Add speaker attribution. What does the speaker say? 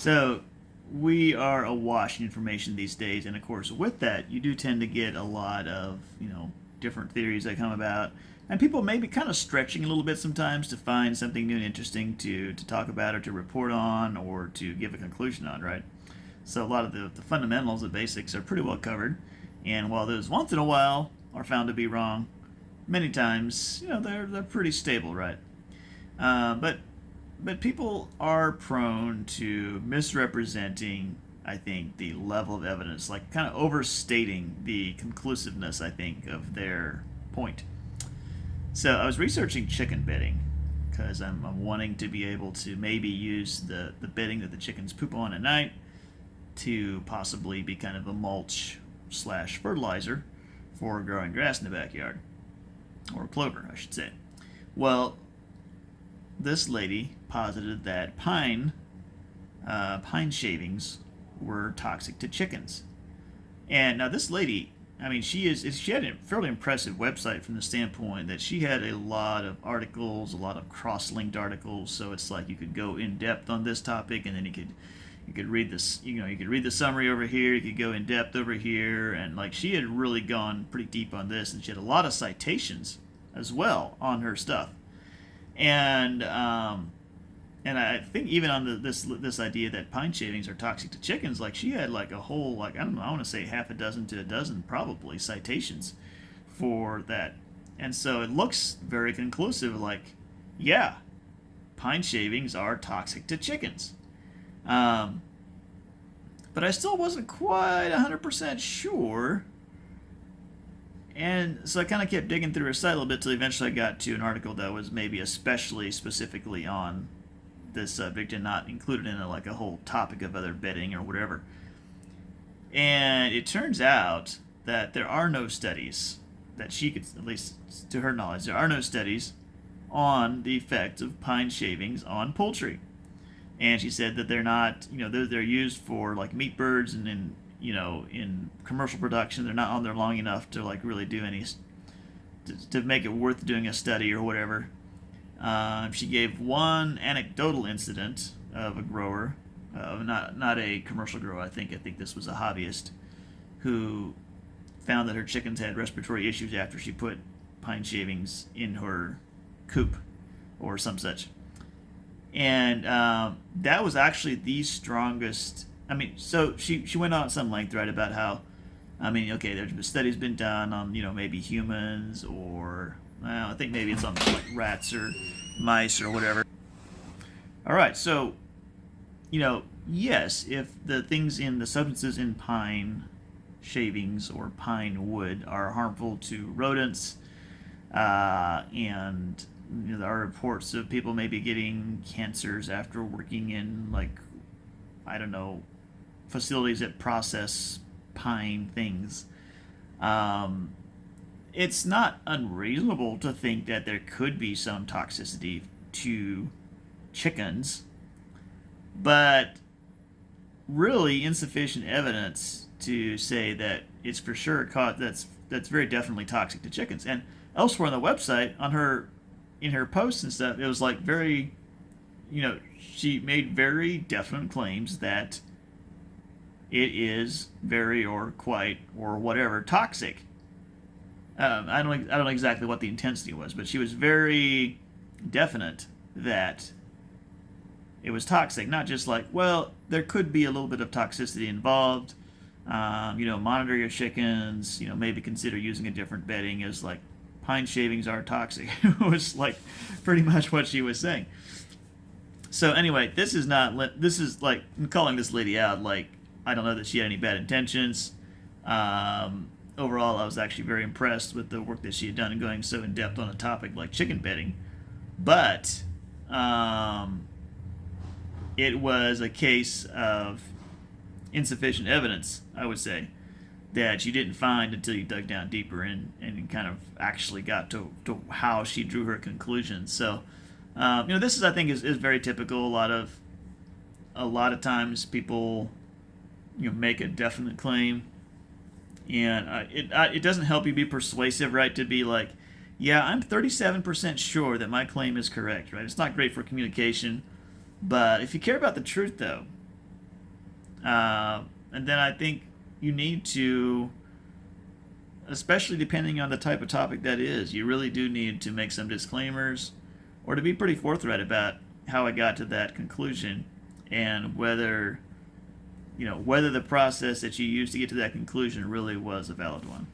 Speaker 1: So we are awash in information these days, and of course, with that, you do tend to get a lot of different theories that come about, and people may be kind of stretching a little bit sometimes to find something new and interesting to talk about or to report on or to give a conclusion on, right? So a lot of the fundamentals, the basics, are pretty well covered, and while those once in a while are found to be wrong, many times they're pretty stable, right? But people are prone to misrepresenting, I think, the level of evidence, like kind of overstating the conclusiveness, I think, of their point. So I was researching chicken bedding because I'm wanting to be able to maybe use the bedding that the chickens poop on at night to possibly be kind of a mulch slash fertilizer for growing grass in the backyard, or clover, I should say. Well, this lady posited that pine shavings were toxic to chickens. And now this lady, I mean, she had a fairly impressive website from the standpoint that she had a lot of articles, a lot of cross-linked articles. So it's like you could go in depth on this topic, and then you could read this, you could read the summary over here, you could go in depth over here, and like she had really gone pretty deep on this, and she had a lot of citations as well on her stuff. And and I think even on this idea that pine shavings are toxic to chickens, like she had like a whole, like, I don't know, I want to say half a dozen to a dozen probably citations for that. And so it looks very conclusive, like, yeah, pine shavings are toxic to chickens. Um, but I still wasn't quite 100% sure. And so I kind of kept digging through her site a little bit till eventually I got to an article that was maybe especially specifically on this subject and not included in like a whole topic of other bedding or whatever. And it turns out that there are no studies that she could, at least to her knowledge, there are no studies on the effect of pine shavings on poultry. And she said that they're not, they're used for like meat birds and in commercial production. They're not on there long enough to like really do any to make it worth doing a study or whatever. She gave one anecdotal incident of a grower, not a commercial grower. I think this was a hobbyist who found that her chickens had respiratory issues after she put pine shavings in her coop or some such. And that was actually the strongest. I mean, so she went on at some length, right, about how, I mean, okay, there's been studies been done on, maybe humans or, well, I think maybe it's on like rats or mice or whatever. All right, so, yes, if the things in the substances in pine shavings or pine wood are harmful to rodents, and there are reports of people maybe getting cancers after working in, like, I don't know, facilities that process pine things. Um, it's not unreasonable to think that there could be some toxicity to chickens, but really insufficient evidence to say that it's for sure that's very definitely toxic to chickens. And elsewhere on the website, on her in her posts and stuff, it was like very, she made very definite claims that it is very or quite or whatever toxic. I don't know exactly what the intensity was, but she was very definite that it was toxic. Not just like, well, there could be a little bit of toxicity involved. Monitor your chickens. Maybe consider using a different bedding. As like, pine shavings are toxic. It was like pretty much what she was saying. So anyway, this is like, I'm calling this lady out. Like, I don't know that she had any bad intentions. Overall, I was actually very impressed with the work that she had done in going so in depth on a topic like chicken bedding. But it was a case of insufficient evidence, I would say, that you didn't find until you dug down deeper and kind of actually got to how she drew her conclusions. So, this is, I think, is very typical. A lot of times people make a definite claim, and it doesn't help you be persuasive, right? To be like, yeah, I'm 37% sure that my claim is correct, right? It's not great for communication, but if you care about the truth, though, And then I think you need to, especially depending on the type of topic that is, you really do need to make some disclaimers or to be pretty forthright about how I got to that conclusion and whether the process that you used to get to that conclusion really was a valid one.